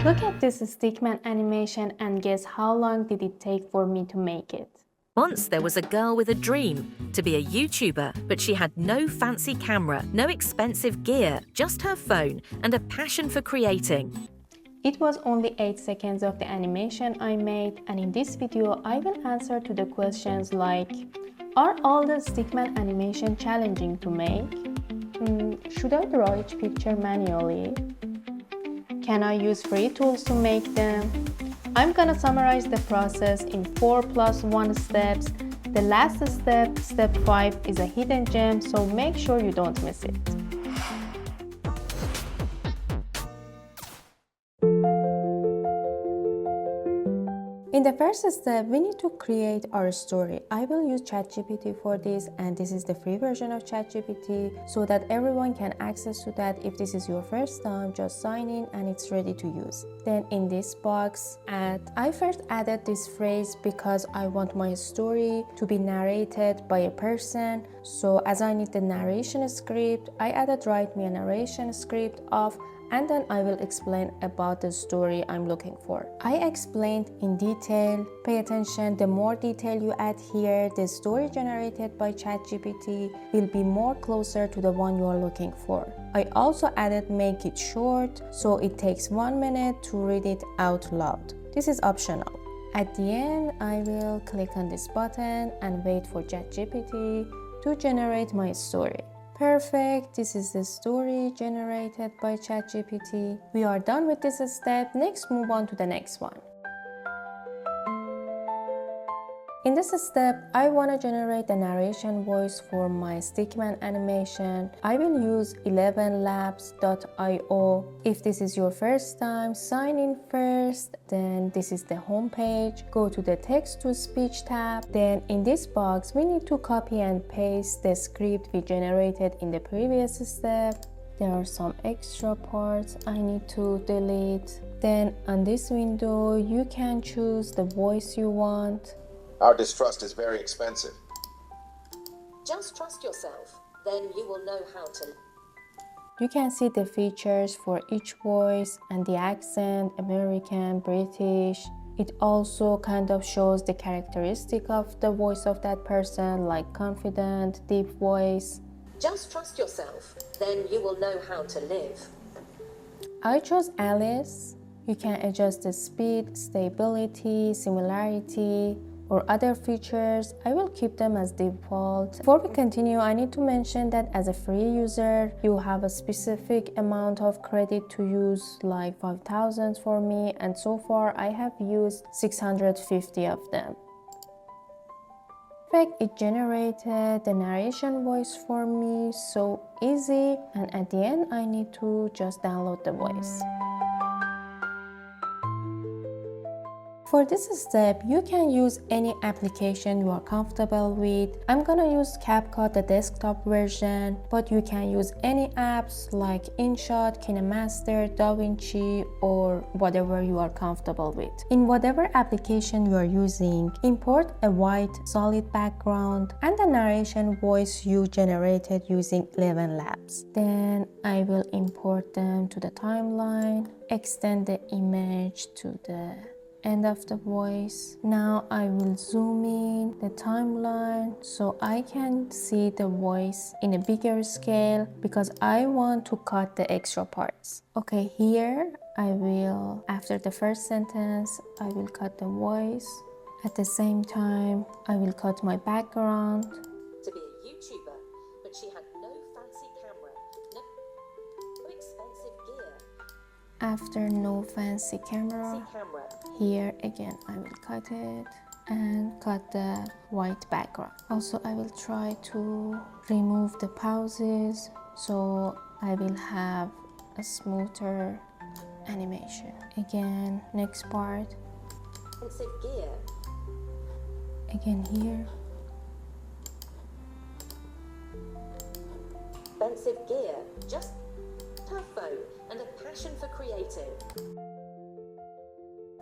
Look at this stickman animation and guess how long did it take for me to make it? Once there was a girl with a dream to be a YouTuber, but she had no fancy camera, no expensive gear, just her phone and a passion for creating. It was only 8 seconds of the animation I made, and in this video I will answer to the questions like: are all the stickman animation challenging to make? Should I draw each picture manually? Can I use free tools to make them? I'm gonna summarize the process in 4+1 steps. The last step, step 5, is a hidden gem, so make sure you don't miss it. In the first step, we need to create our story. I will use ChatGPT for this, and this is the free version of ChatGPT so that everyone can access to that. If this is your first time, just sign in and it's ready to use. Then in this box, I first added this phrase because I want my story to be narrated by a person. So as I need the narration script, I added write me a narration script of, and then I will explain about the story I'm looking for. I explained in detail. Pay attention, the more detail you add here, the story generated by ChatGPT will be more closer to the one you are looking for. I also added make it short, so it takes 1 minute to read it out loud. This is optional. At the end, I will click on this button and wait for ChatGPT to generate my story. Perfect, this is the story generated by ChatGPT. We are done with this step. Next, move on to the next one. In this step, I want to generate the narration voice for my stickman animation. I will use 11labs.io. If this is your first time, sign in first. Then this is the home page. Go to the text to speech tab. Then in this box, we need to copy and paste the script we generated in the previous step. There are some extra parts I need to delete. Then on this window, you can choose the voice you want. Our distrust is very expensive. Just trust yourself, then you will know how to. You can see the features for each voice and the accent, American, British. It also kind of shows the characteristic of the voice of that person, like confident, deep voice. Just trust yourself, then you will know how to live. I chose Alice. You can adjust the speed, stability, similarity, or other features. I will keep them as default. Before we continue, I need to mention that as a free user, you have a specific amount of credit to use, like 5,000 for me, and so far I have used 650 of them. In fact, it generated the narration voice for me, so easy, and at the end I need to just download the voice. For this step, you can use any application you are comfortable with. I'm gonna use CapCut, the desktop version, but you can use any apps like InShot, KineMaster, DaVinci, or whatever you are comfortable with. In whatever application you are using, import a white solid background and the narration voice you generated using 11labs. Then I will import them to the timeline, extend the image to the end of the voice. Now I will zoom in the timeline so I can see the voice in a bigger scale because I want to cut the extra parts. Okay, here I will, after the first sentence, I will cut the voice. At the same time, I will cut my background. To be a YouTuber, but she had no fancy camera, no expensive gear. After no fancy camera, here again I will cut it and cut the white background. Also, I will try to remove the pauses so I will have a smoother animation. Again, next part. Expensive gear. Again here. Expensive gear. Just her phone and a passion for creating.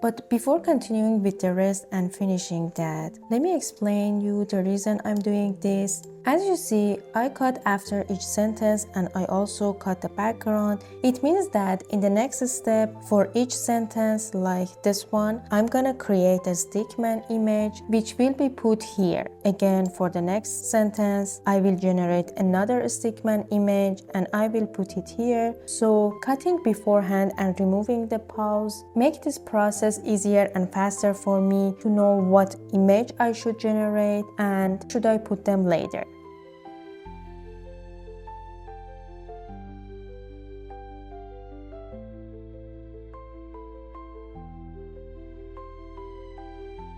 But before continuing with the rest and finishing that, let me explain you the reason I'm doing this. As you see, I cut after each sentence and I also cut the background. It means that in the next step, for each sentence like this one, I'm gonna create a stickman image which will be put here. Again, for the next sentence, I will generate another stickman image and I will put it here. So cutting beforehand and removing the pause make this process easier and faster for me to know what image I should generate and should I put them later.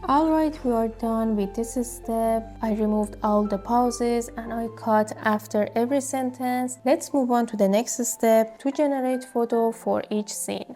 Alright, we are done with this step. I removed all the pauses and I cut after every sentence. Let's move on to the next step to generate photo for each scene.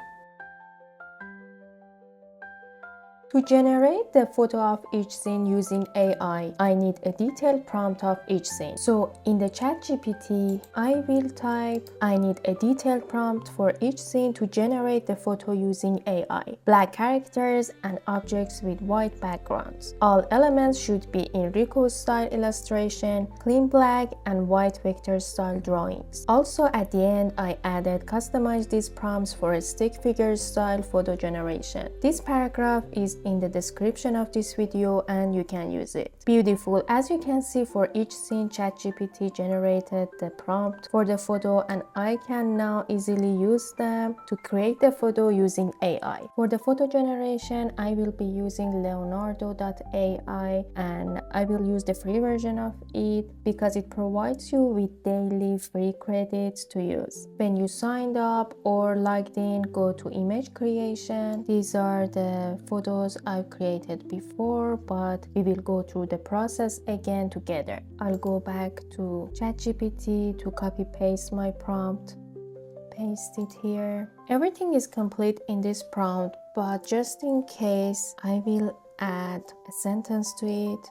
To generate the photo of each scene using AI, I need a detailed prompt of each scene. So in the ChatGPT, I will type, I need a detailed prompt for each scene to generate the photo using AI. Black characters and objects with white backgrounds. All elements should be in Rico-style illustration, clean black and white vector style drawings. Also at the end, I added customize these prompts for a stick figure style photo generation. This paragraph is in the description of this video and you can use it. Beautiful. As you can see, for each scene, ChatGPT generated the prompt for the photo and I can now easily use them to create the photo using AI. For the photo generation, I will be using Leonardo.ai and I will use the free version of it because it provides you with daily free credits to use. When you signed up or logged in, go to image creation. These are the photos I've created before, but we will go through the process again together. I'll go back to ChatGPT to copy paste my prompt, paste it here. Everything is complete in this prompt, but just in case, I will add a sentence to it.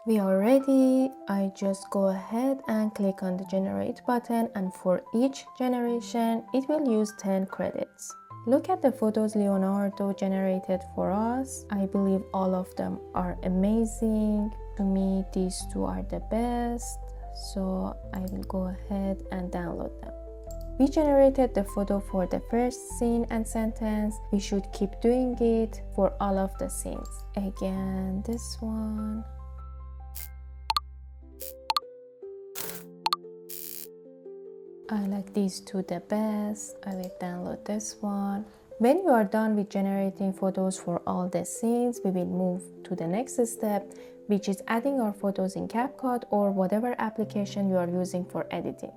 We are ready. I just go ahead and click on the generate button, and for each generation, it will use 10 credits. Look at the photos Leonardo generated for us. I believe all of them are amazing. To me, these two are the best. So I will go ahead and download them. We generated the photo for the first scene and sentence. We should keep doing it for all of the scenes. Again, this one. I like these two the best. I will download this one. When you are done with generating photos for all the scenes, we will move to the next step, which is adding our photos in CapCut or whatever application you are using for editing.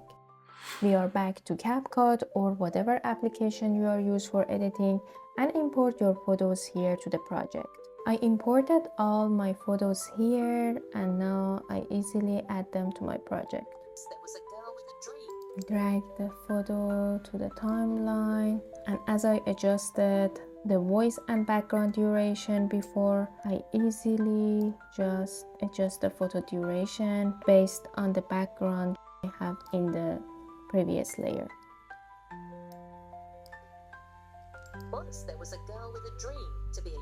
We are back to CapCut or whatever application you are using for editing and import your photos here to the project. I imported all my photos here and now I easily add them to my project. There was a girl with a dream. Drag the photo to the timeline, and as I adjusted the voice and background duration before, I easily just adjust the photo duration based on the background I have in the previous layer. Once there was a girl with a dream to be a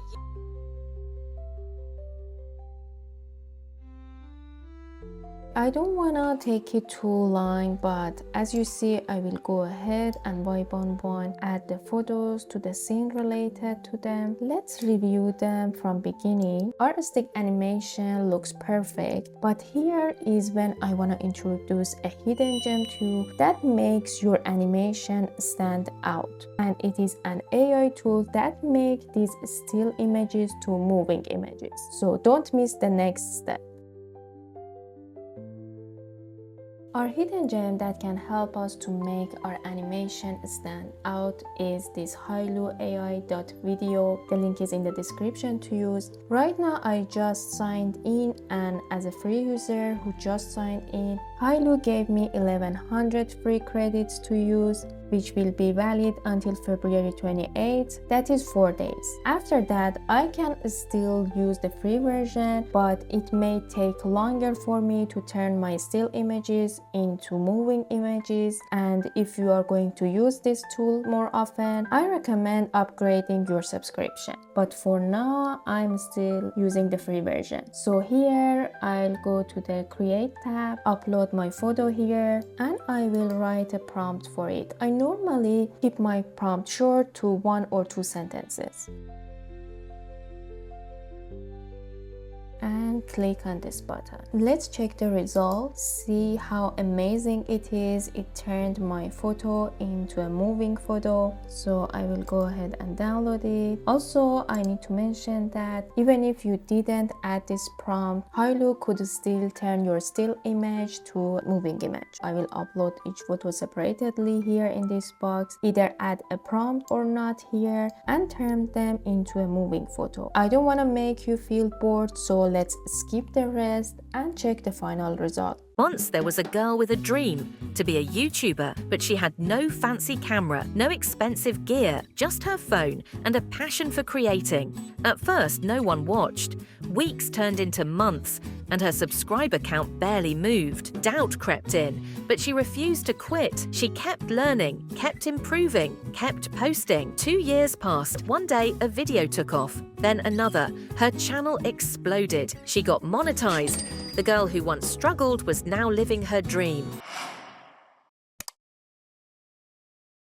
I don't wanna take it too long, but as you see, I will go ahead and one by one add the photos to the scene related to them. Let's review them from beginning. Our stick animation looks perfect, but here is when I wanna introduce a hidden gem to you that makes your animation stand out. And it is an AI tool that makes these still images to moving images. So don't miss the next step. Our hidden gem that can help us to make our animation stand out is this HailuAI.video. The link is in the description to use. Right now I just signed in, and as a free user who just signed in, Hailu gave me 1100 free credits to use. which will be valid until February 28th, that is 4 days. After that, I can still use the free version, but it may take longer for me to turn my still images into moving images, and if you are going to use this tool more often, I recommend upgrading your subscription. But for now, I'm still using the free version. So here I'll go to the Create tab, upload my photo here, and I will write a prompt for it. I normally keep my prompt short to 1 or 2 sentences. And click on this button. Let's check the results, see how amazing it is. It turned my photo into a moving photo. So I will go ahead and download it. Also, I need to mention that even if you didn't add this prompt, Hailu could still turn your still image to moving image. I will upload each photo separately here in this box, either add a prompt or not here, and turn them into a moving photo. I don't want to make you feel bored, so let's skip the rest and check the final result. Once there was a girl with a dream to be a YouTuber, but she had no fancy camera, no expensive gear, just her phone and a passion for creating. At first, no one watched. Weeks turned into months, and her subscriber count barely moved. Doubt crept in, but she refused to quit. She kept learning, kept improving, kept posting. 2 years passed. One day, a video took off, then another. Her channel exploded. She got monetized. The girl who once struggled was now living her dream.